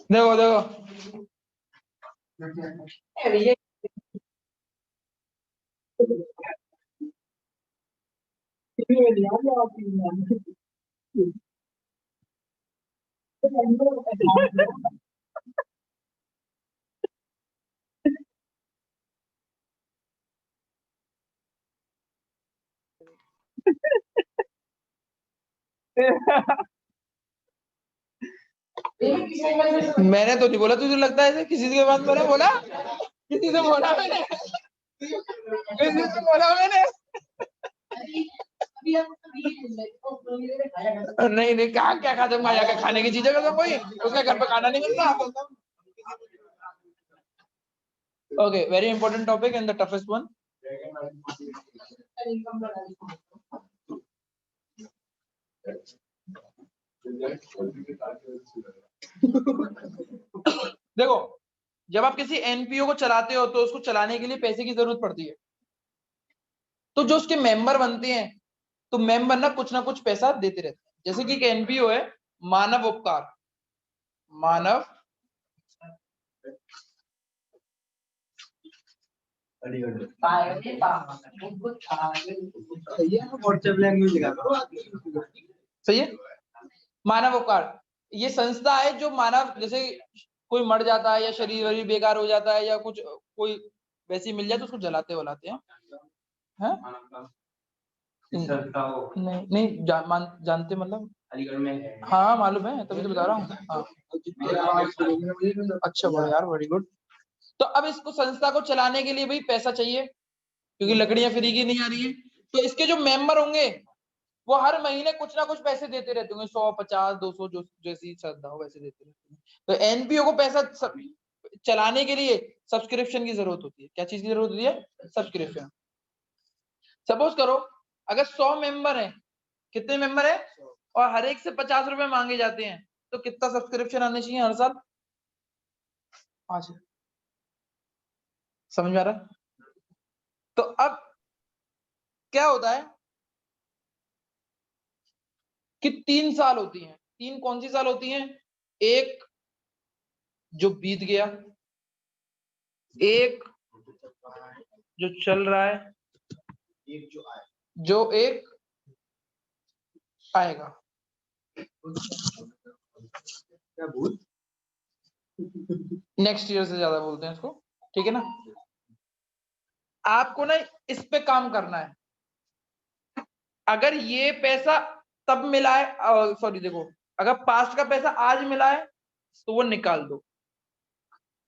देखो देखो मैंने तो नहीं बोला, तुझे लगता है ऐसे किसी के बात मैंने बोला? किसी से बोला मैंने? किसी से बोला मैंने? नहीं नहीं, कहा क्या खा दूंगा? जाकर खाने की चीजें खत्म कोई उसके घर पे खाना नहीं मिलता। Okay, very important topic and the toughest one. देखो, जब आप किसी एनपीओ को चलाते हो तो उसको चलाने के लिए पैसे की जरूरत पड़ती है। तो जो उसके मेंबर बनते हैं, तो मेंबर ना कुछ पैसा देते रहते हैं। जैसे कि एक एनपीओ है, मानव उपकार, मानव सही है, मानव उपकार। ये संस्था है जो मानव, जैसे कोई मर जाता है या शरीर वरीर बेकार हो जाता है या कुछ कोई वैसी मिल जाए तो उसको जलाते वलाते हैं। नहीं नहीं जानते मतलब अलीगढ़ में है। हाँ मालूम है, तभी तो बता रहा हूँ। हाँ अच्छा बोलो यार, वेरी गुड। तो अब इसको संस्था को चलाने के लिए भाई पैसा चाहिए, क्योंकि लकड़ियां फ्री की नहीं आ रही है। तो इसके जो मेंबर होंगे वो हर महीने कुछ ना कुछ पैसे देते रहते होंगे, 100, 50, 200 जो जैसी श्रद्धा हो वैसे देते रहते हैं। तो एनपीओ को पैसा चलाने के लिए सब्सक्रिप्शन की जरूरत होती है। क्या चीज की जरूरत होती है? सब्सक्रिप्शन। सपोज करो अगर 100 मेंबर है, कितने मेंबर है, और हर एक से 50 रुपए मांगे जाते हैं, तो कितना सब्सक्रिप्शन आने चाहिए हर साल? 5। समझ में आ रहा है? तो अब क्या होता है कि 3 साल होती हैं। 3 कौन सी साल होती हैं? एक जो बीत गया, एक जो चल रहा है, एक जो एक आएगा। क्या भूल, नेक्स्ट ईयर से ज्यादा बोलते हैं इसको, ठीक है ना? आपको ना इस पे काम करना है। अगर ये पैसा तब मिला है, सॉरी देखो, अगर पास्ट का पैसा आज मिला है तो वो निकाल दो,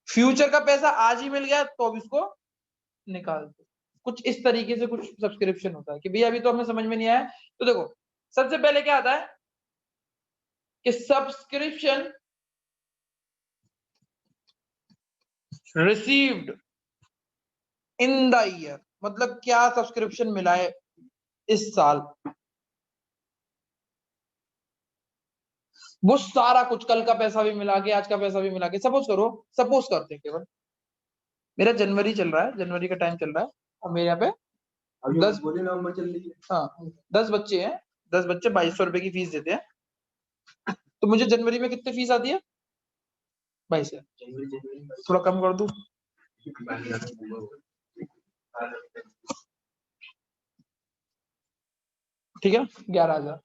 फ्यूचर का पैसा आज ही मिल गया तो अब इसको निकाल दो। कुछ इस तरीके से कुछ सब्सक्रिप्शन होता है कि भैया अभी तो हमें समझ में नहीं आया। तो देखो, सबसे पहले क्या आता है कि subscription received in the year, मतलब क्या सब्सक्रिप्शन मिला है इस साल, वो सारा कुछ, कल का पैसा भी मिला के, आज का पैसा भी मिला के। सपोज करो, सपोज करते हैं केवल, मेरा जनवरी चल रहा है, जनवरी का टाइम चल रहा है, और मेरे यहाँ पे 10 नवंबर चल रही है। हाँ 10 बच्चे हैं, 10 बच्चे 2200 रुपए की फीस देते हैं। तो मुझे जनवरी में कितनी फीस आती है? 22,000। थोड़ा कम कर दूं? ठीक है, 11,000।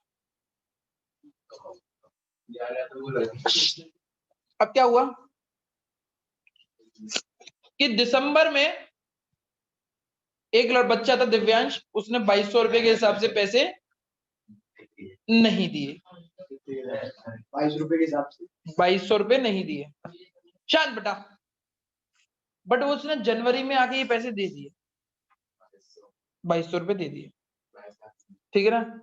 अब क्या हुआ कि दिसंबर में एक बच्चा था दिव्यांश, उसने 2200 रुपए के हिसाब से पैसे नहीं दिए। 22 रुपए के हिसाब से 2200 रुपए नहीं दिए, शांत बेटा। बट उसने जनवरी में आके ये पैसे दे दिए, 2200 रुपए दे दिए, ठीक है ना?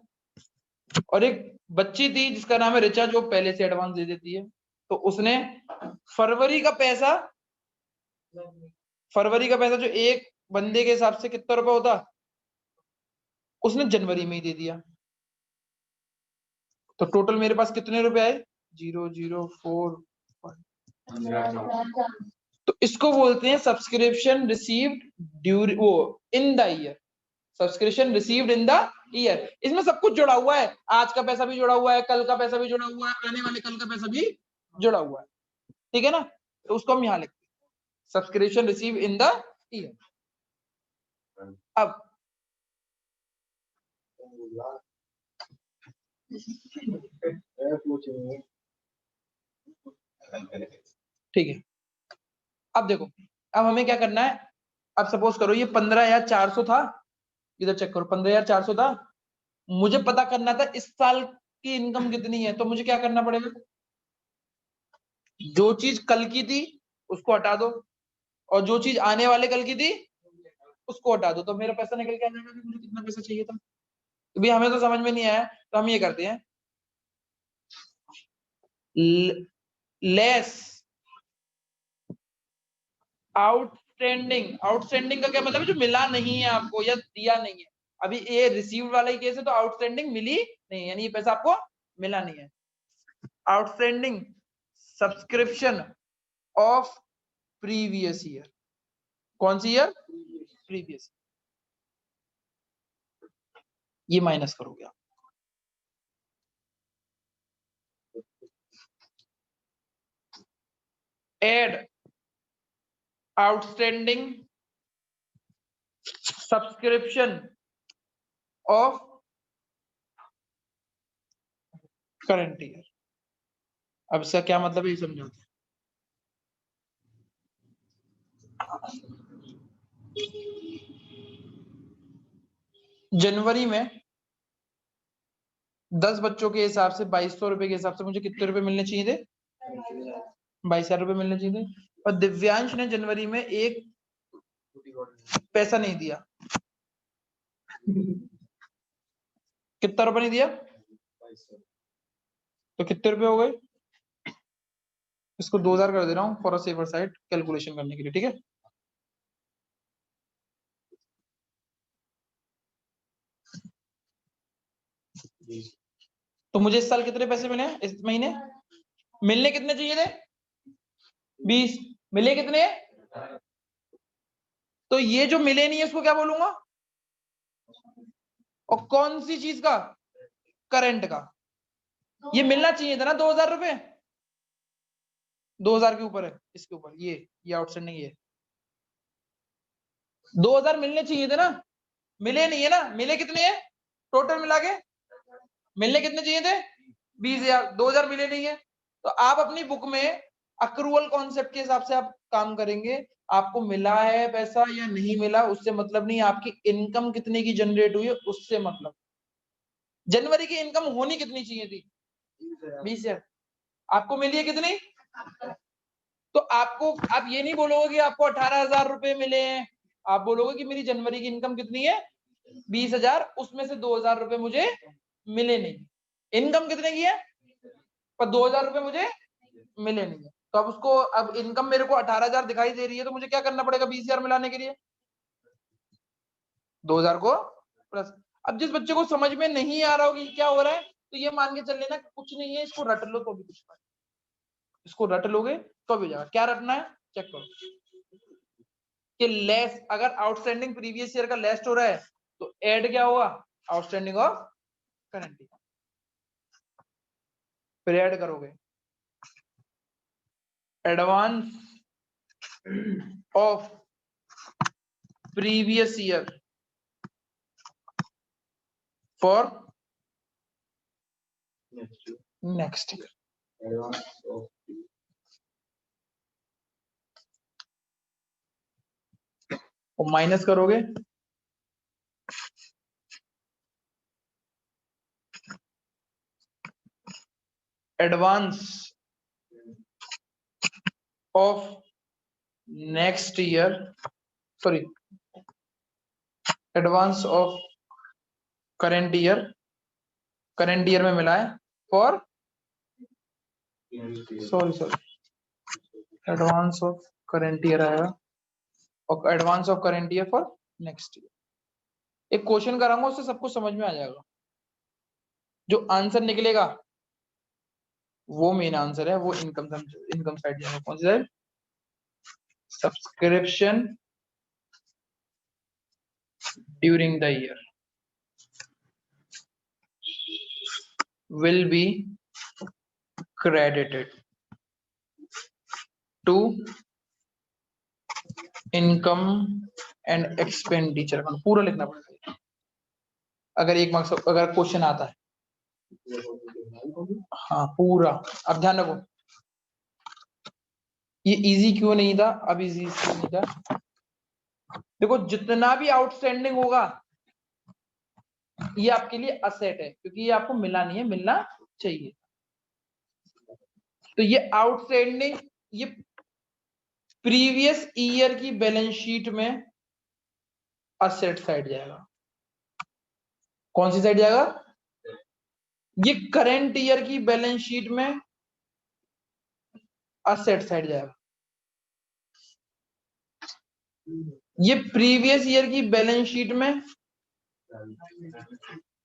और एक बच्ची थी जिसका नाम है रिचा, जो पहले से एडवांस दे देती है। तो उसने फरवरी का पैसा जो एक बंदे के हिसाब से कितना रुपए होता, उसने जनवरी में ही दे दिया। तो टोटल मेरे पास कितने रुपए आए? 004। तो इसको बोलते हैं सब्सक्रिप्शन रिसीव्ड ड्यूरिंग वो in the year. Subscription received in the year, इसमें सब कुछ जुड़ा हुआ है। आज का पैसा भी जुड़ा हुआ है, कल का पैसा भी जुड़ा हुआ है, आने वाले कल का पैसा भी जुड़ा हुआ है। ठीक है ना? तो उसको हम यहां लिखते हैं subscription receive in the year. अब ठीक है, अब देखो, अब हमें क्या करना है। अब सपोज करो ये 15,400 था, इधर चेक करो 15,400 था। मुझे पता करना था इस साल की इनकम कितनी है। तो मुझे क्या करना पड़ेगा, जो चीज कल की थी उसको हटा दो, और जो चीज आने वाले कल की थी उसको हटा दो। तो मेरा पैसा निकल के आ जाएगा कि मुझे कितना पैसा चाहिए था। तो भाई हमें तो समझ में नहीं आया, तो हम ये करते हैं लेस आउटस्टैंडिंग। आउटस्टैंडिंग का क्या मतलब है? जो मिला नहीं है आपको या दिया नहीं है। अभी ये रिसीव्ड वाला ही केस है, तो आउटस्टैंडिंग मिली नहीं, यानी ये पैसा आपको मिला नहीं है। Outstanding subscription of previous year. कौन सी ईयर? प्रीवियस। ये माइनस करोगे आप। Add outstanding subscription of current year. अब इसका क्या मतलब है ये समझो। जनवरी में 10 बच्चों के हिसाब से 2,200 रुपए के हिसाब से मुझे कितने रुपए मिलने चाहिए थे? 22,000 रुपए मिलने चाहिए थे। और दिव्यांश ने जनवरी में एक पैसा नहीं दिया। कितना रुपए नहीं दिया? तो कितने रुपए हो गए? इसको 2,000 कर दे रहा हूँ for a sever side calculation करने के लिए। ठीक है, तो मुझे इस साल कितने पैसे मिले इस महीने? मिलने कितने चाहिए थे? 20। मिले कितने? तो ये जो मिले नहीं है उसको क्या बोलूंगा? और कौन सी चीज का? करंट का। ये मिलना चाहिए था ना 2,000 रुपए। 2,000 के ऊपर है, इसके ऊपर ये आउटस्टैंडिंग ये 2,000 मिलने चाहिए थे ना। मिले नहीं है ना। मिले कितने हैं टोटल मिला के? मिलने कितने चाहिए थे? 20,000। 2,000 मिले नहीं है। तो आप अपनी बुक में अक्रूवल कॉन्सेप्ट के हिसाब से आप काम करेंगे। आपको मिला है पैसा या नहीं मिला उससे मतलब नहीं, आपकी इनकम कितने की जनरेट हुई है उससे मतलब। जनवरी की इनकम होनी कितनी चाहिए थी? 20,000। आपको मिली है कितनी? तो आपको, आप ये नहीं बोलोगे कि आपको 18,000 रुपए मिले हैं। आप बोलोगे कि मेरी जनवरी की इनकम कितनी है? 20,000, उसमें से 2,000 रुपए मुझे मिले नहीं। इनकम कितने की है? पर 2,000 रुपए मुझे मिले नहीं है। तो अब उसको, अब इनकम मेरे को 18,000 दिखाई दे रही है, तो मुझे क्या करना पड़ेगा 20,000 मिलाने के लिए? 2,000 को प्लस। अब जिस बच्चे को समझ में नहीं आ रहा होगी क्या हो रहा है, तो ये मान के चल लेना कुछ नहीं है, इसको रट लो तो भी कुछ नहीं। इसको रट लोगे तो भी जाएगा। क्या रटना है चेक करो कि लेस, अगर आउटस्टैंडिंग प्रीवियस ईयर का लेस हो रहा है तो ऐड क्या होगा? Outstanding of current year. फिर ऐड करोगे advance of previous year for next year. और माइनस करोगे advance of next year, sorry advance of current year, current year में मिला है for sorry advance of current year आएगा और advance of current year for next year. एक question कराऊंगा उससे सब कुछ समझ में आ जाएगा। जो आंसर निकलेगा वो मेन आंसर है, वो इनकम साइड जाएगा। कौन सी side? Subscription during the year will be credited to income and expenditure। पूरा लिखना पड़ेगा अगर एक मार्क्स अगर क्वेश्चन आता है। हाँ पूरा। अब ध्यान रखो, ये इजी क्यों नहीं था, अब इजी क्यों नहीं था। देखो जितना भी आउटस्टैंडिंग होगा ये आपके लिए असेट है, क्योंकि ये आपको मिला नहीं है, मिलना चाहिए। तो ये आउटस्टैंडिंग ये प्रीवियस ईयर की बैलेंस शीट में असेट साइड जाएगा। कौन सी साइड जाएगा? ये करंट ईयर की बैलेंस शीट में असेट साइड जाएगा। ये प्रीवियस ईयर की बैलेंस शीट में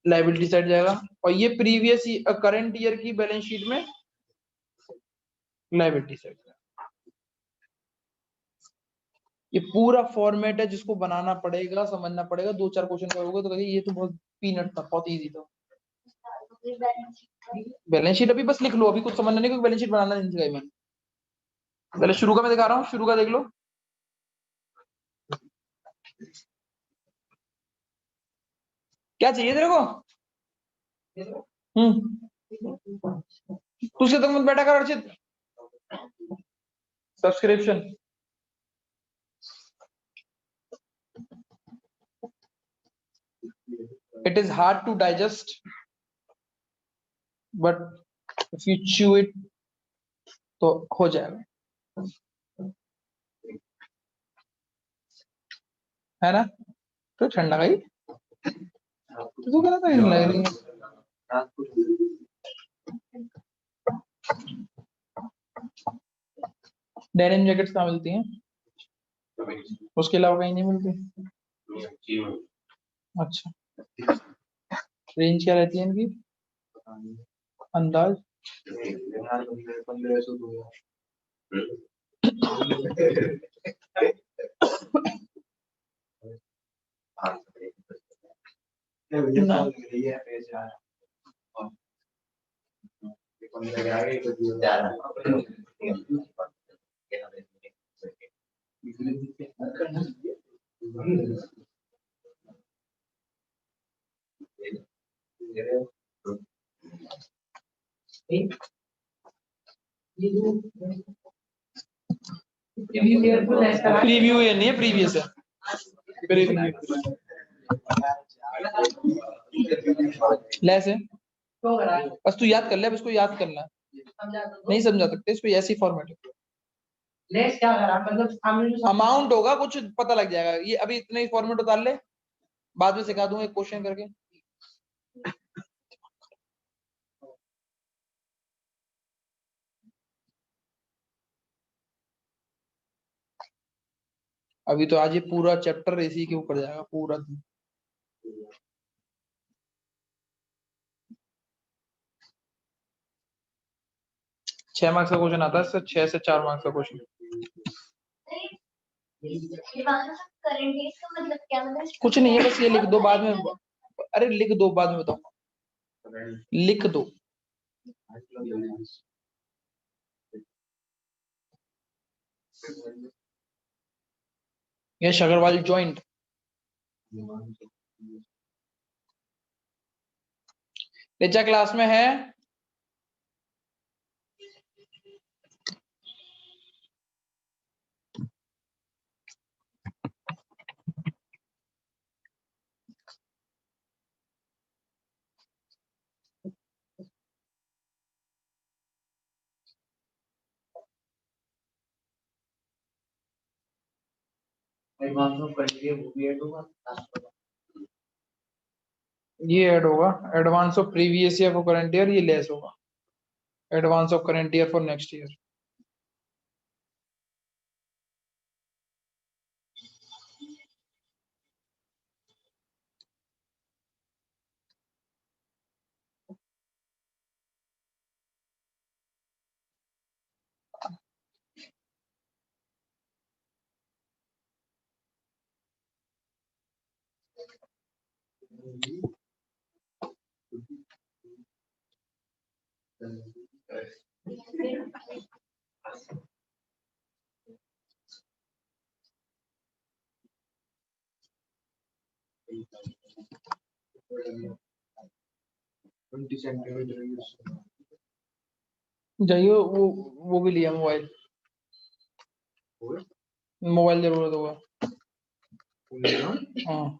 लायबिलिटी साइड जाएगा और ये प्रीवियस करंट ईयर की बैलेंस शीट में लायबिलिटी साइड जाएगा। ये पूरा फॉर्मेट है जिसको बनाना पड़ेगा, समझना पड़ेगा। 2-4 क्वेश्चन करोगे तो कहेंगे ये तो बहुत पीनट था, बहुत इजी था। बैलेंस शीट अभी बस लिख लो, अभी कुछ समझना नहीं, क्योंकि बैलेंस शीट बनाना नहीं सिखाई मैंने। पहले शुरू का मैं दिखा रहा हूँ, शुरू का देख लो। क्या चाहिए तेरे को? तुझसे तक मत बैठा कर Archit. Subscription it is hard to digest but if you chew it तो हो जाएगा, है ना? तो ठंडा गई तो क्या लग रही है। डेनिम जैकेट्स कहाँ मिलती हैं? उसके अलावा कहीं नहीं मिलती? अच्छा, रेंज क्या रहती है इनकी? अंदाज? प्रीव्यू ये नहीं है, प्रीवियस है। लेस है, बस तू याद कर ले, अब इसको याद करना नहीं समझा सकते, इसको ऐसी फॉर्मेट है। लेस क्या करा, मतलब अमाउंट होगा कुछ पता लग जाएगा। ये अभी इतने ही फॉर्मेट उतार ले, बाद में सिखा दूंगा एक क्वेश्चन करके। अभी तो आज ये पूरा चैप्टर इसी के ऊपर जाएगा पूरा। 6 मार्क्स का क्वेश्चन आता है, 6 से 4 मार्क्स का क्वेश्चन। कुछ नहीं है, बस ये लिख दो, बाद में अरे लिख दो, बाद में बताऊंगा, लिख दो। यश अग्रवाल ज्वाइंट ऋचा क्लास में है। ये ऐड होगा, advance of previous year for current year, ये लेस होगा, advance of current year for next year. जाइए, वो भी लिया मोबाइल, मोबाइल जरूरत होगा। हाँ,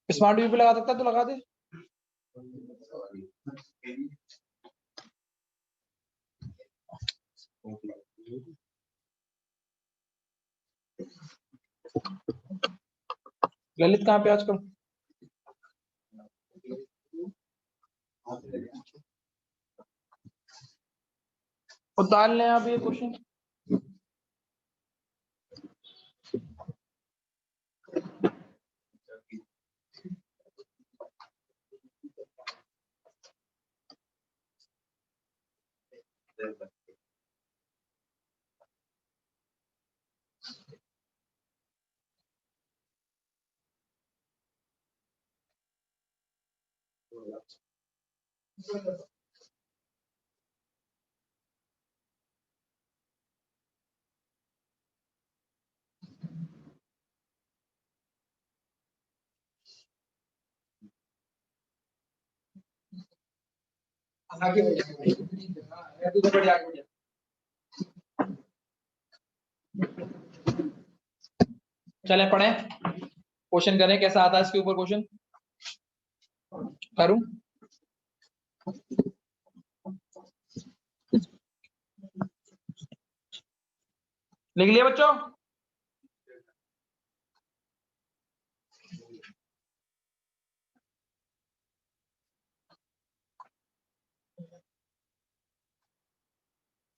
स्मार्ट टीवी पे लगा सकता है तो लगा दे। ललित कहाँ पे आजकल? उतार लें आप ये क्वेश्चन। आगे बढ़ जाए। चले पढ़े, क्वेश्चन करें, कैसा आता है इसके ऊपर क्वेश्चन करूं? लिख लिया बच्चों?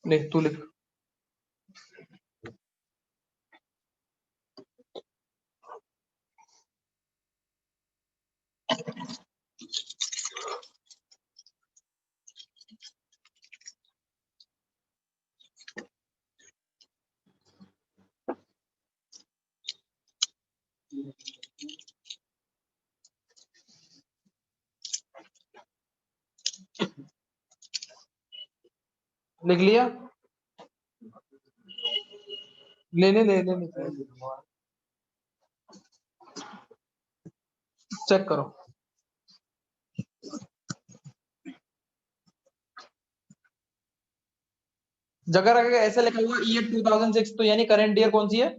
लिख, तू लिख। लिख लिया? ले ले ले ले, चेक करो। जगह अगर ऐसे लिखा हुआ ईयर 2006, तो यानी करंट ईयर कौन सी है?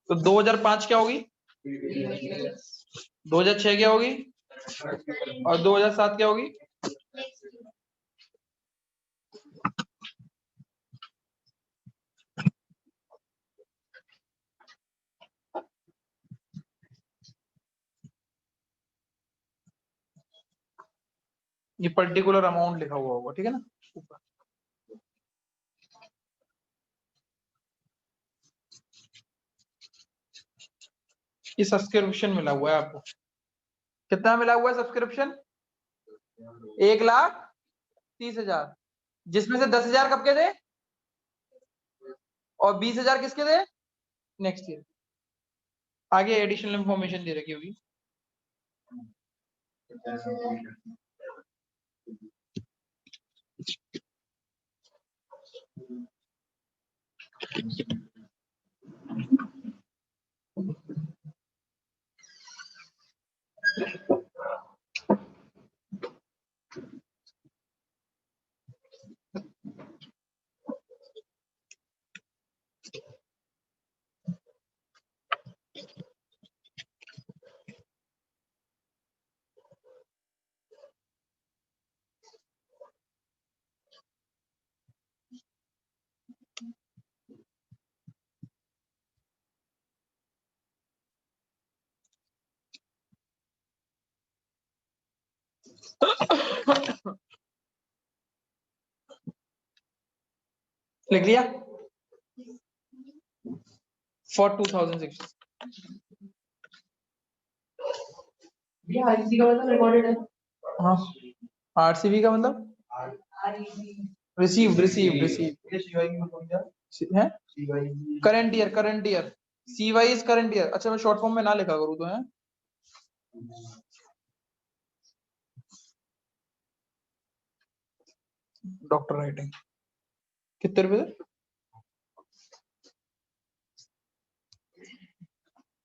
तो 2005 क्या होगी, 2006 क्या होगी, और 2007 क्या होगी? ये पर्टिकुलर अमाउंट लिखा हुआ होगा, ठीक है ना ऊपर। ये सब्सक्रिप्शन मिला हुआ है आपको, कितना मिला हुआ है सब्सक्रिप्शन? 1,30,000, जिसमें से 10,000 कब के थे और 20,000 किसके थे? Next year. आगे एडिशनल इंफॉर्मेशन दे रखी होगी। लिख लिया फॉर 2006। आरसीबी का मतलब रिकॉर्डेड है। हाँ, आरसीबी का मतलब रिसीव्ड है current year CY is current year. अच्छा, मैं शॉर्ट फॉर्म में ना लिखा करूँ तो है। डॉक्टर राइटिंग कितने रुपए?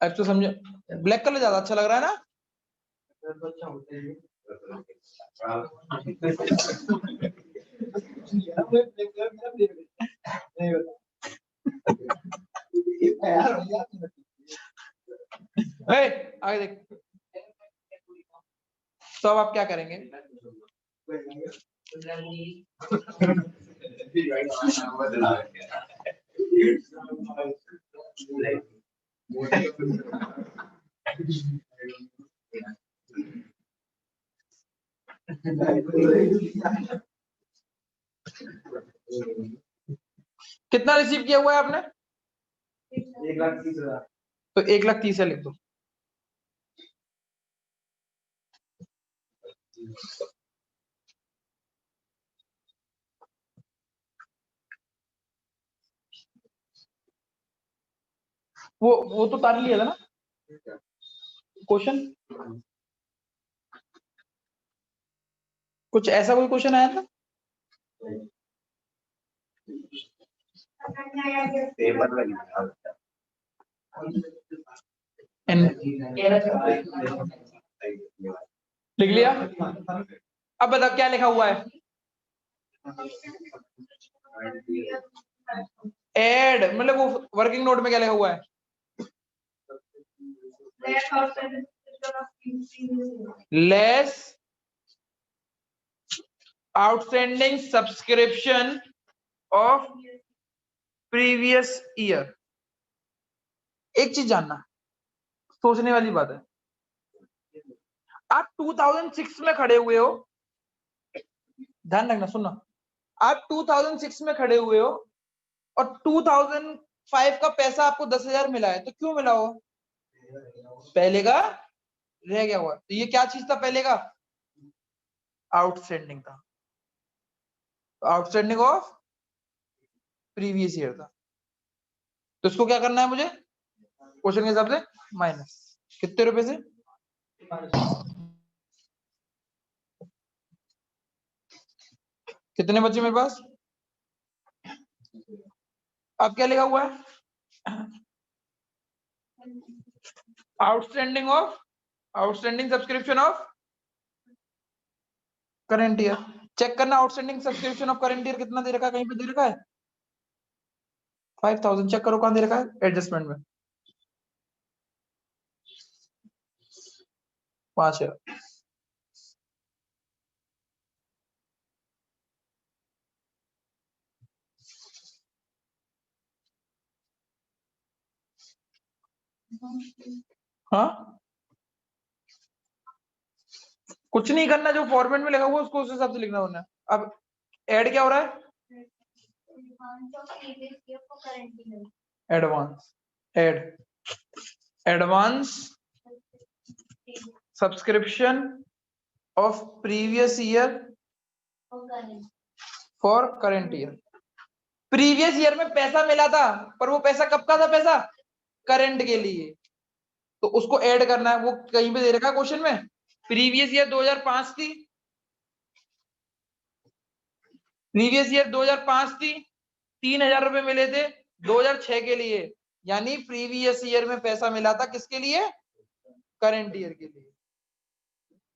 अब तो समझे, ब्लैक कलर ज्यादा अच्छा लग रहा है ना। आगे देख। तो अब आप क्या करेंगे? कितना रिसीव किया हुआ है आपने? 1,30,000। तो 1,30,000 लिख दो। वो तो तार लिया था ना क्वेश्चन। कुछ ऐसा कोई क्वेश्चन आया था? लिख लिया। अब बताओ क्या लिखा हुआ है? एड मतलब वो वर्किंग नोट में क्या लिखा हुआ है? Less outstanding subscription of previous year. एक चीज जानना, सोचने वाली बात है। आप 2006 में खड़े हुए हो, ध्यान रखना, सुनना। आप 2006 में खड़े हुए हो और 2005 का पैसा आपको 10,000 मिला है, तो क्यों मिला हो? पहले का रह गया हुआ। तो ये क्या चीज था? पहले का आउटस्टैंडिंग था, आउटस्टैंडिंग ऑफ प्रीवियस ईयर था। तो इसको क्या करना है मुझे क्वेश्चन के हिसाब से? माइनस कितने रुपए से? कितने बचे मेरे पास? अब क्या लिखा हुआ है? Outstanding subscription of current year. Check करना outstanding subscription of current year कितना दे रखा है, कहीं पे दे रखा है? 5,000। चेक करो कहां दे रखा है एडजस्टमेंट में। 5,000। हाँ, कुछ नहीं करना, जो फॉर्मेट में लिखा हुआ उसको उस हिसाब से लिखना होना। अब ऐड क्या हो रहा है? Advance add advance subscription of previous year for current year. Previous year में पैसा मिला था, पर वो पैसा कब का था? पैसा करंट के लिए। तो उसको ऐड करना है। वो कहीं पे दे रखा है क्वेश्चन में? प्रीवियस ईयर 2005 थी, प्रीवियस ईयर 2005 थी, 3,000 रुपए मिले थे 2006 के लिए। यानी प्रीवियस ईयर में पैसा मिला था किसके लिए? करंट ईयर के लिए।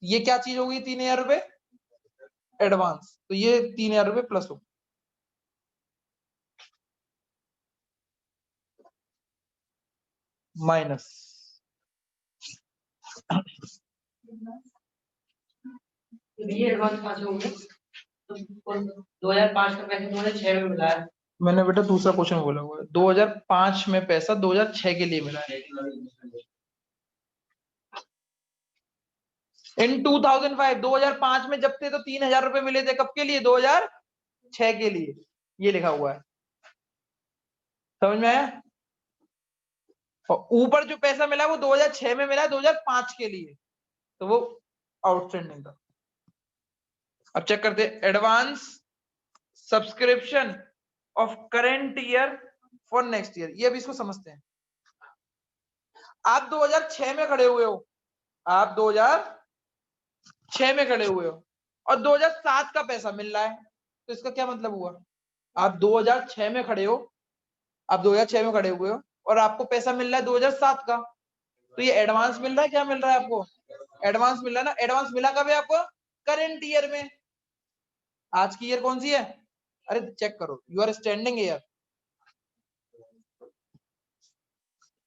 ये क्या चीज होगी? 3,000 रुपए एडवांस। तो ये 3,000 रुपए प्लस हो माइनस। ये एडवांस 5 हो गया। तो 2005 का पैसा 2006 में मिला है। मैंने बेटा दूसरा क्वेश्चन बोला हुआ है। 2005 में पैसा 2006 के लिए मिला है। इन 2005, 2005 में जब थे तो 3000 रुपए मिले थे, कब के लिए? 2006 के लिए, ये लिखा हुआ है, समझ में आया? और ऊपर जो पैसा मिला वो 2006 में मिला, 2005 के लिए, तो वो आउटस्टैंडिंग था। अब चेक करते, advance subscription of current year for next year, ये अभी इसको समझते हैं। आप 2006 में खड़े हुए हो, आप 2006 में खड़े हुए हो और 2007 का पैसा मिल रहा है, तो इसका क्या मतलब हुआ? आप 2006 में खड़े हो, आप 2006 में खड़े हुए हो और आपको पैसा मिल रहा है 2007 का, तो ये एडवांस मिल रहा है, क्या मिल रहा है आपको? एडवांस मिल रहा है ना। एडवांस मिला कब है आपको? करंट ईयर में। आज की ईयर कौन सी है? अरे चेक करो, you are standing year,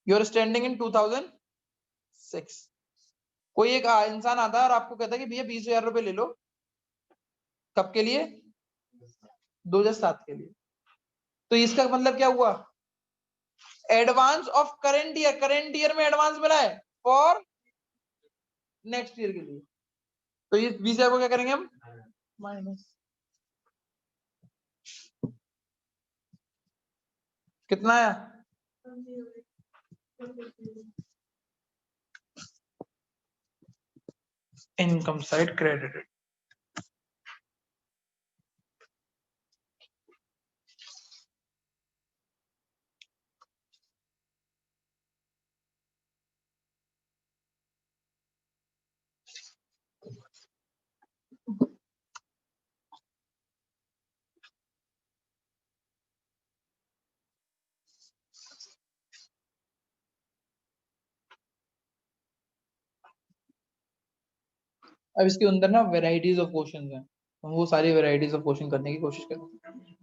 you are standing in 2006। कोई एक इंसान आता है और आपको कहता है कि भैया 20,000 रुपए ले लो, कब के लिए? 2007 के लिए। तो इसका मतलब क्या हुआ? Advance of current year, current year में एडवांस मिला है फॉर नेक्स्ट ईयर के लिए, तो ये 20,000 को क्या करेंगे हम? माइनस। कितना आया? Income side credited. अब इसके अंदर ना वेराइटीज ऑफ क्वेश्चंस हैं, हम वो सारी वेराइटीज ऑफ क्वेश्चन करने की कोशिश करेंगे।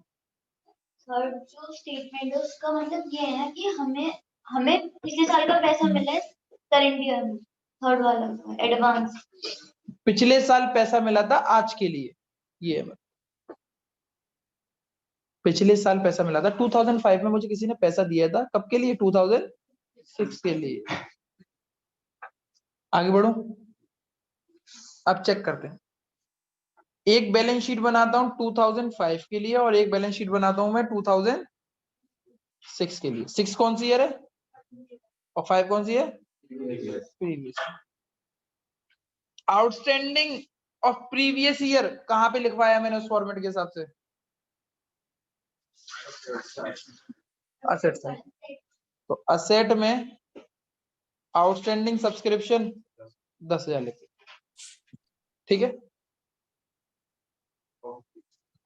सर जो स्टेटमेंट है उसका मतलब ये है ना कि हमें हमें पिछले साल का पैसा मिला है करंट ईयर में, थर्ड वाला एडवांस। पिछले साल पैसा मिला था आज के लिए, ये है। पिछले साल पैसा मिला था 2005 में, मुझे किसी ने पैसा दिया था, कब के लिए? 2006 के लिए। आगे बढ़ो, अब चेक करते हैं। एक बैलेंस शीट बनाता हूं 2005 के लिए और एक बैलेंस शीट बनाता हूं मैं 2006 के लिए। 6 कौन सी ईयर है और 5 कौन सी है? Previous. Outstanding of previous year कहां पे लिखवाया मैंने उस फॉर्मेट के हिसाब से? Asset side. तो असेट में आउटस्टैंडिंग सब्सक्रिप्शन 10,000 लिखे, ठीक है।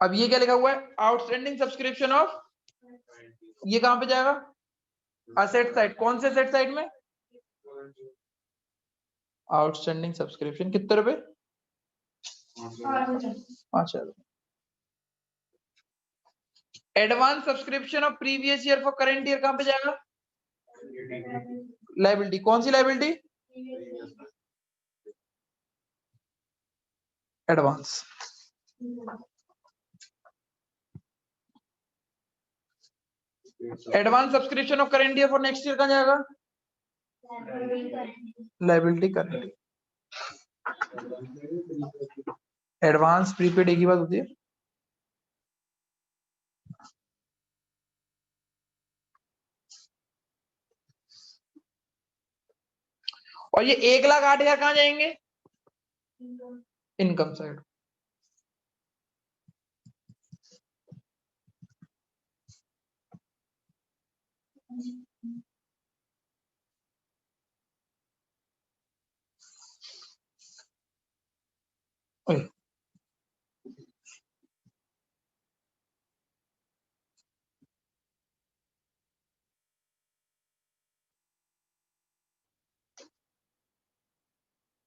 अब ये क्या लिखा हुआ है? आउटस्टैंडिंग सब्सक्रिप्शन ऑफ, ये कहां पे जाएगा? Asset side. कौन से असेट साइड में? आउटस्टैंडिंग सब्सक्रिप्शन कितने रुपए? 5,000। Advance subscription of previous year for current year कहां पे जाएगा? लायबिलिटी। कौन सी liability? Advance. Advance subscription of current year for next year कहां जाएगा? Liability current. एडवांस प्रीपेड एक ही बात होती है। और ये 1,08,000 कहां जाएंगे? Income side.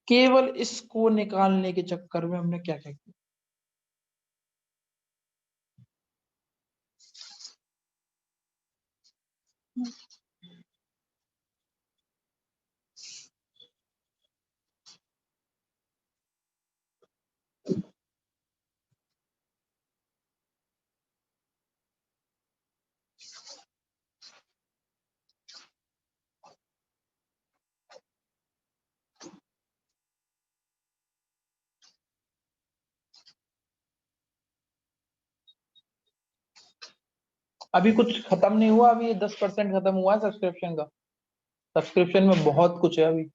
केवल इसको निकालने के चक्कर में हमने क्या क्या किया? अभी कुछ खत्म नहीं हुआ, अभी 10% खत्म हुआ है सब्सक्रिप्शन का। सब्सक्रिप्शन में बहुत कुछ है अभी।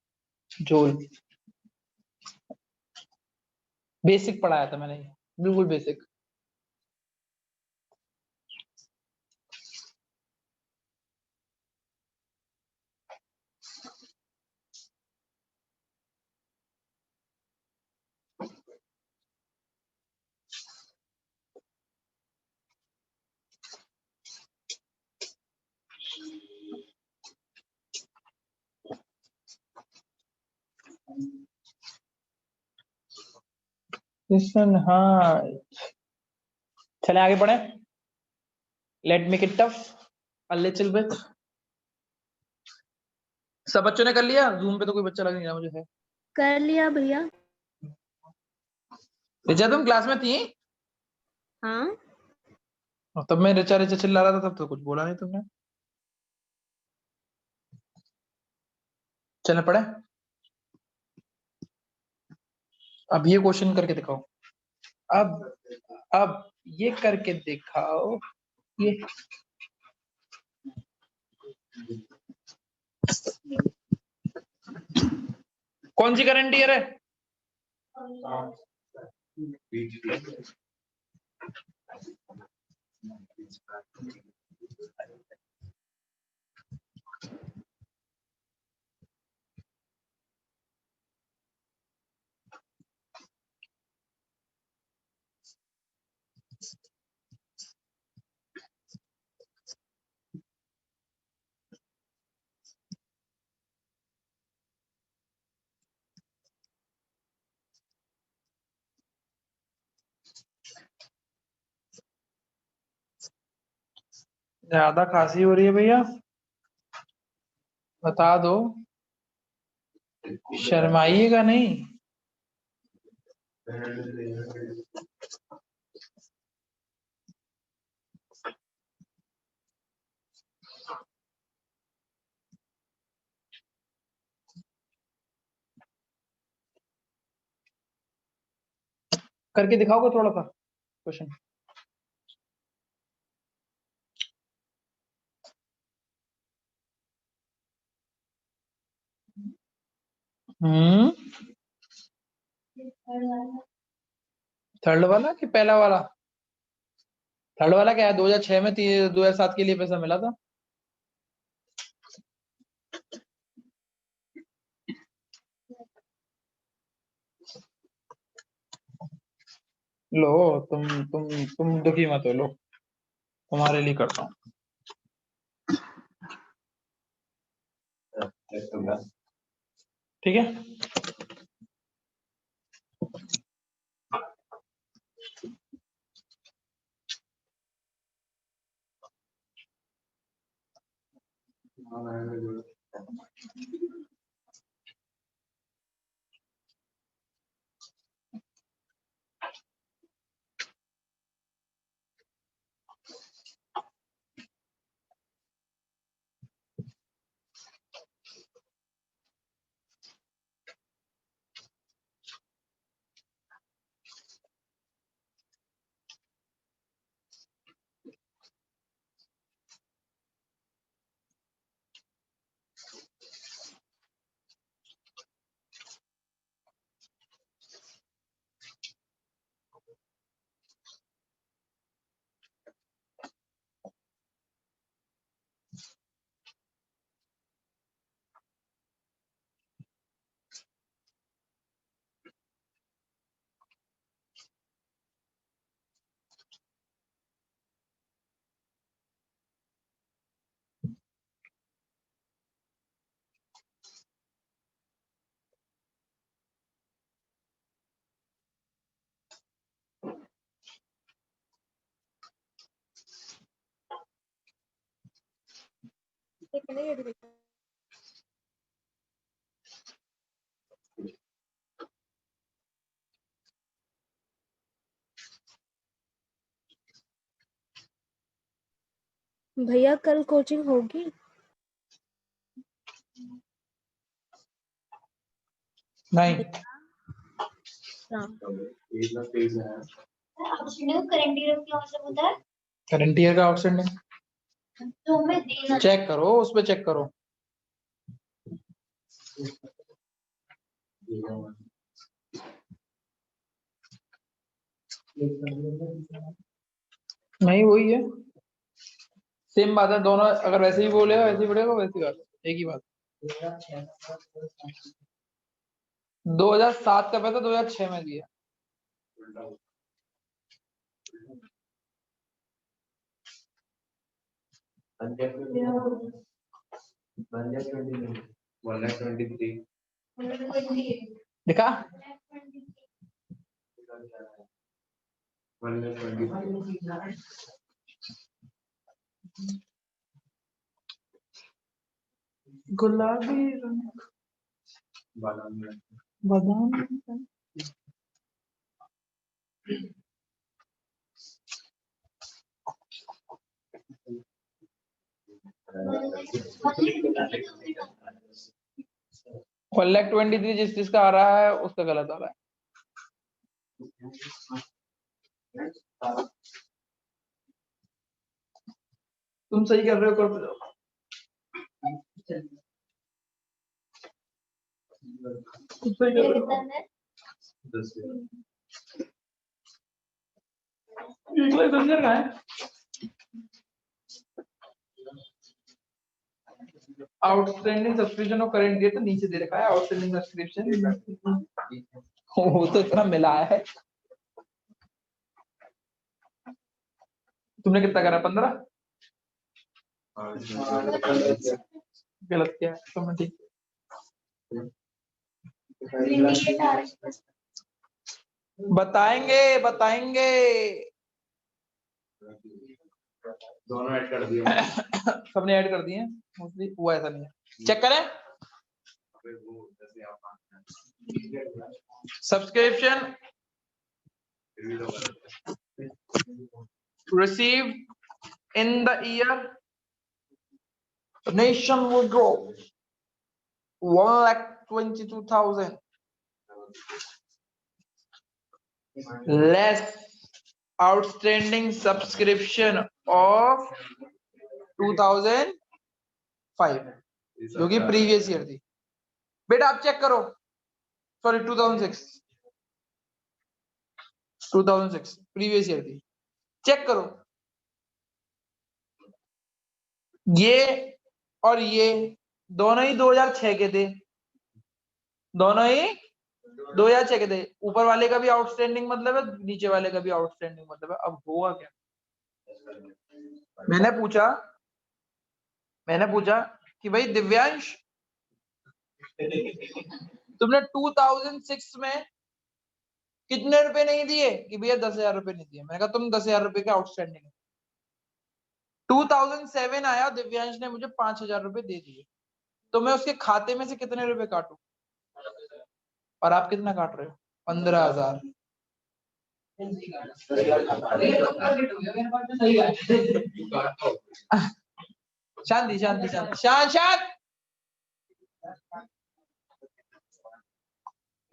झोल बेसिक पढ़ाया था मैंने, बिल्कुल बेसिक। Listen, हाँ चले आगे बढ़े। Let make it tough a little bit. सब बच्चों ने कर लिया? जूम पे तो कोई बच्चा लग नहीं रहा मुझे है। कर लिया भैया। रिचा तुम क्लास में थी? हाँ तब मैं रिचा रिचा चिल्ला रहा था, तब तो कुछ बोला नहीं तुमने। चले पढ़े। अब ये क्वेश्चन करके दिखाओ। अब ये करके दिखाओ। ये कौन सी करंट ईयर है? ज्यादा खांसी हो रही है भैया, बता दो, शर्माइएगा नहीं। करके दिखाओगे थोड़ा सा क्वेश्चन। थर्ड वाला कि पहला वाला? थर्ड वाला क्या है? 2006 में 2007 के लिए पैसा मिला था। लो तुम दुखी मत हो, लो तुम्हारे लिए करता हूँ। ठीक है। भैया कल कोचिंग होगी? नहीं। करंट ईयर क्या मतलब होता है? करंट ईयर का आउटस्टैंडिंग तो हमें देना चेक करो, उस पे चेक करो। नहीं वही है, सेम बात है दोनों, अगर वैसे ही बोलेगा वैसे ही पड़ेगा, वैसी बात एक ही बात। 2007 का पैसा 2006 में दिया। दिखा गुलाबी रंग बादाम। कॉलेक्ट 23 जिस जिसका आ रहा है उसका गलत आ रहा है। तुम सही कर रहे हो, करते जाओ। तुम सही कर रहे हो। 1,10,000 का है। आउटस्टैंडिंग सब्सक्रिप्शन और करंट ईयर तो नीचे दे रखा है, आउटस्टैंडिंग सब्सक्रिप्शन वो तो इतना मिलाया है। तुमने कितना करा? 15? गलत किया है तुमने, ठीक। बताएंगे बताएंगे। दोनों ऐड कर दिए। सबने ऐड कर दिए मोस्टली, हुआ ऐसा नहीं है। चेक करें subscription received in the year nation withdraw 1,22,000 less outstanding subscription of 2005 जो कि प्रीवियस ईयर थी। बेटा आप चेक करो, सॉरी 2006 प्रीवियस ईयर थी। चेक करो, ये और ये दोनों ही 2006 के थे, दोनों ही 2006 के थे। ऊपर वाले का भी आउटस्टैंडिंग मतलब है, नीचे वाले का भी आउटस्टैंडिंग मतलब है। अब हुआ क्या, मैंने पूछा कि भाई दिव्यांश तुमने 2006 में कितने रुपए नहीं दिए? कि भैया 10,000 रुपए नहीं दिए। मैंने कहा तुम 10,000 रुपए के आउटस्टैंडिंग है। 2007 आया, दिव्यांश ने मुझे 5,000 रुपए दे दिए, तो मैं उसके खाते में से कितने रुपए काटूं? और आप कितना काट रहे हो? 15,000। शांति शांति शांति शांत शांत।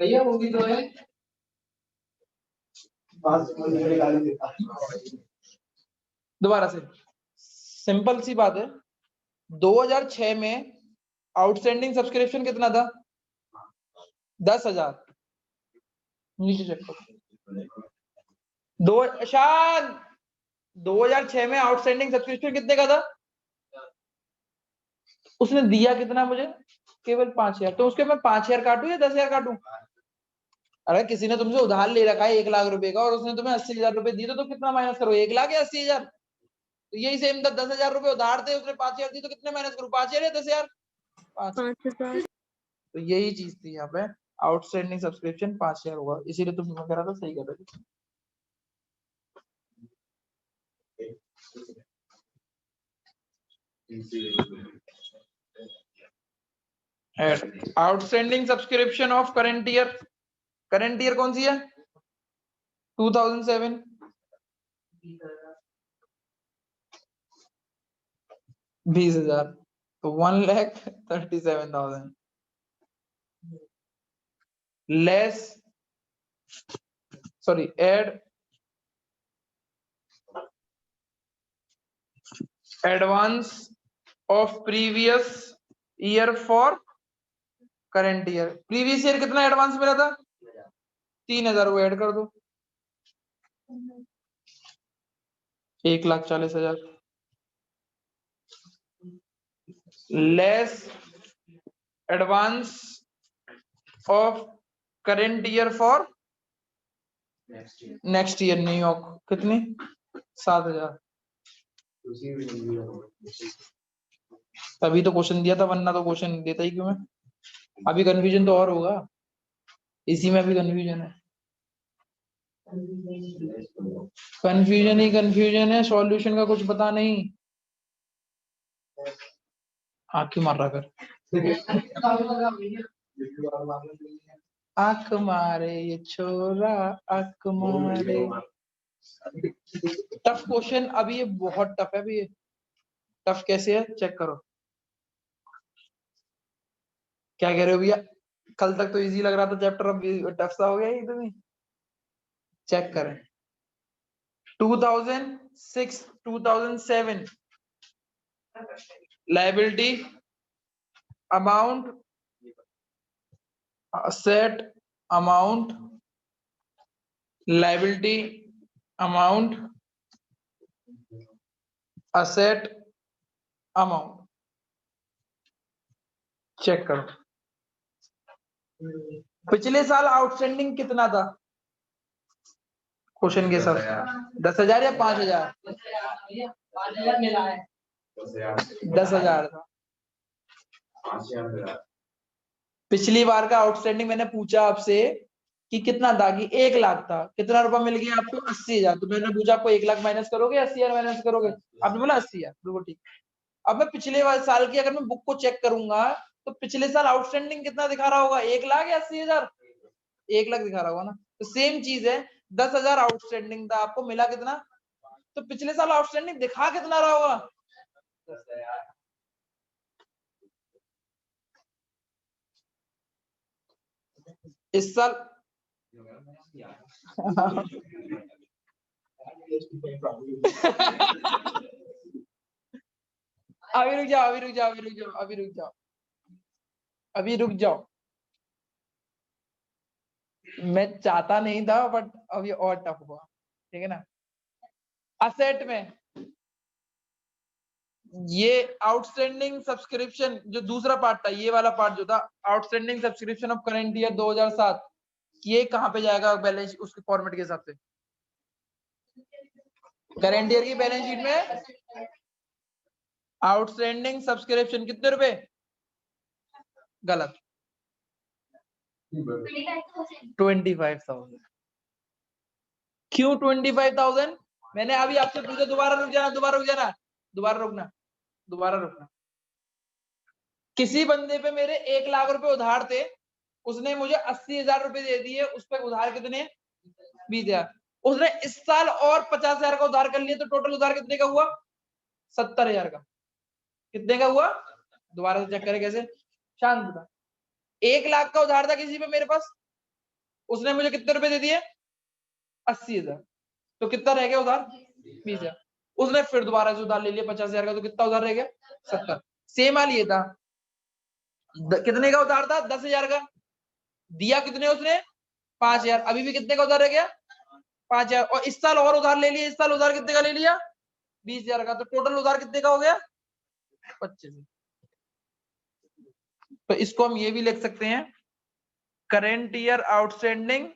भैया वो भी तो है। दोबारा से, सिंपल सी बात है। 2006 में आउटस्टैंडिंग सब्सक्रिप्शन कितना था? 10,000। नीचे चेक करो। 2006 में आउटस्टैंडिंग सब्सक्रिप्शन कितने का था? उसने दिया कितना मुझे? केवल 5,000। तो उसके मैं 5,000 काटूं या 10,000 काटूं? अरे किसी ने तुमसे उधार ले रखा है 1,00,000 रुपए का और उसने तुम्हें 80,000 रुपए दिए, तो कितना माइनस करो? 1,00,000 या 80,000? तो यही सेम था, 10,000 रुपए उधार थे, उसने 5,000 दी, तो कितने माइनस करूं? 5,000 या 10,000? 5,000। तो यही चीज थी यहाँ पे, आउटस्टैंडिंग सब्सक्रिप्शन 5,000 होगा, इसीलिए तुम कह रहा था, सही कर रहे थे। Outstanding subscription of current year, current year कौन सी है? 2007। 20,000, तो 1,37,000 less, sorry, ad advance of previous year for current year. Previous year कितना एडवांस मिला था? 3,000, वो ऐड कर दो। 1,40,000 less advance of current year for next year New York, कितनी? 7,000। तभी तो क्वेश्चन दिया था, वरना तो क्वेश्चन देता ही क्यों मैं? अभी कंफ्यूजन तो और होगा, इसी में अभी कंफ्यूजन है। कंफ्यूजन ही कंफ्यूजन है, सॉल्यूशन का कुछ पता नहीं। आँख क्यों मार रहा कर? आँख मारे ये छोरा, आँख मारे। टफ क्वेश्चन, अभी ये बहुत टफ है। अभी ये टफ कैसे है चेक करो। क्या कह रहे हो भैया? कल तक तो इजी लग रहा था चैप्टर, अब टफ सा हो गया एकदम ही। चेक करें। 2006 2007 liability amount, asset amount, liability amount, asset amount। Check करो पिछले साल आउटस्टैंडिंग कितना था क्वेश्चन के हिसाब से? 10,000 या 5,000? 5,000 मिला है। 10,000 था। पिछली बार का आउटस्टैंडिंग मैंने पूछा आपसे कि कितना था, कि 1 लाख था। कितना रुपया मिल गया आपको? 80,000। तो मैंने पूछा आपको 1 लाख माइनस करोगे, 80,000 माइनस करोगे? आपने बोला 80,000। बिल्कुल ठीक। अब मैं पिछले साल की अगर मैं बुक को चेक करूंगा तो पिछले साल आउटस्टैंडिंग कितना दिखा रहा होगा? 1 लाख या 80,000? 1 लाख दिखा रहा होगा ना। तो सेम चीज है, 10,000 आउटस्टैंडिंग था, आपको मिला कितना? तो पिछले साल आउटस्टैंडिंग दिखा कितना रहा होगा? 10,000। इस साल अभी रुक जाओ, अभी रुक जाओ, अभी रुक जाओ, अभी रुक जाओ, अभी रुक जाओ। मैं चाहता नहीं था, बट अभी और टफ हुआ। ठीक है ना। असेट में ये आउटस्टैंडिंग सब्सक्रिप्शन, जो दूसरा पार्ट था, ये वाला पार्ट जो था outstanding subscription of current year 2007, ये कहां पे जाएगा बैलेंस उसके फॉर्मेट के हिसाब से? करंट ईयर की बैलेंस शीट में आउटस्टैंडिंग सब्सक्रिप्शन कितने रुपए? गलत, 25,000। क्यों 25,000? मैंने अभी आपसे पूछा, दोबारा रुक जाना, दोबारा रुक जाना, दोबारा रुकना, दोबारा रुकना। किसी बंदे पे मेरे 1 लाख रुपए उधार थे, उसने मुझे 80,000 रुपए दे दिए। उस पे उधार कितने? 20,000। उसने इस साल और 50,000 का उधार कर लिया, तो टोटल उधार कितने का हुआ? 70,000 का। कितने का हुआ? दोबारा से चेक करें कैसे। शांत था। 1 लाख का उधार था किसी पे मेरे पास, उसने मुझे कितने रुपए दे दिए? 80,000। तो कितना रह गया उधार? 20,000। उसने फिर दोबारा से उधार ले लिया 50,000 का, तो कितना उधार रह गया? 70। सेम हाल ये था, कितने का उधार था? 10,000 का। दिया कितने उसने? 5,000। अभी भी कितने का उधार रह गया? 5,000। और इस साल और उधार ले लिया। इस साल उधार कितने का ले लिया? 20,000 का। तो टोटल उधार कितने का हो गया? 25। तो इसको हम ये भी लिख सकते हैं, current year outstanding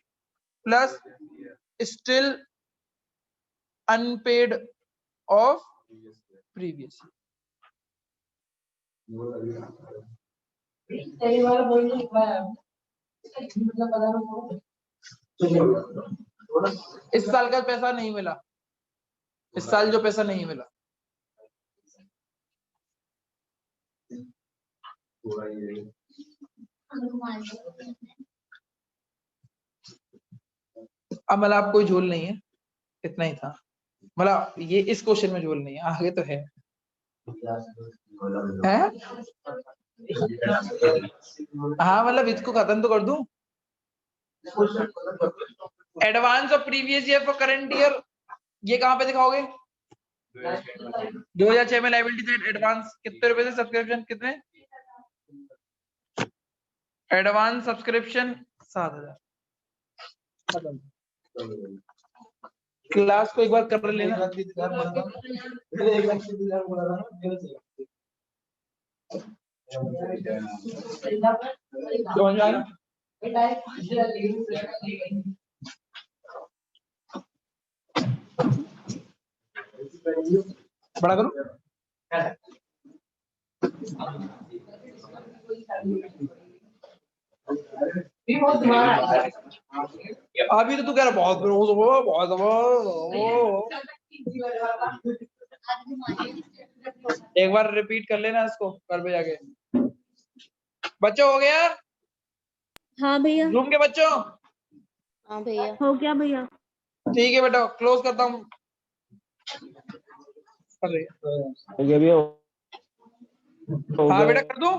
plus still unpaid of previous. इस साल का पैसा नहीं मिला, इस साल जो पैसा नहीं मिला। अब मतलब कोई झोल नहीं है, इतना ही था। मतलब ये इस क्वेश्चन में झोल नहीं है, आगे तो है। हाँ मतलब इसको खत्म तो कर दूं। Advance of previous year for current year, ये कहां पे दिखाओगे? 2006 में लाइबिलिटी एडवांस कितने रुपए से सब्सक्रिप्शन कितने एडवांस सब्सक्रिप्शन 7,000। क्लास को एक बार कर लेना। समझ में आया? बड़ा करो। अभी तो तू कह रहा बहुत एक बार रिपीट कर लेना इसको घर पे जाके। बच्चों हो गया? हाँ भैया। रूम के बच्चों हाँ भैया हो गया भैया। ठीक है बेटा क्लोज करता हूँ। हाँ बेटा कर दूं?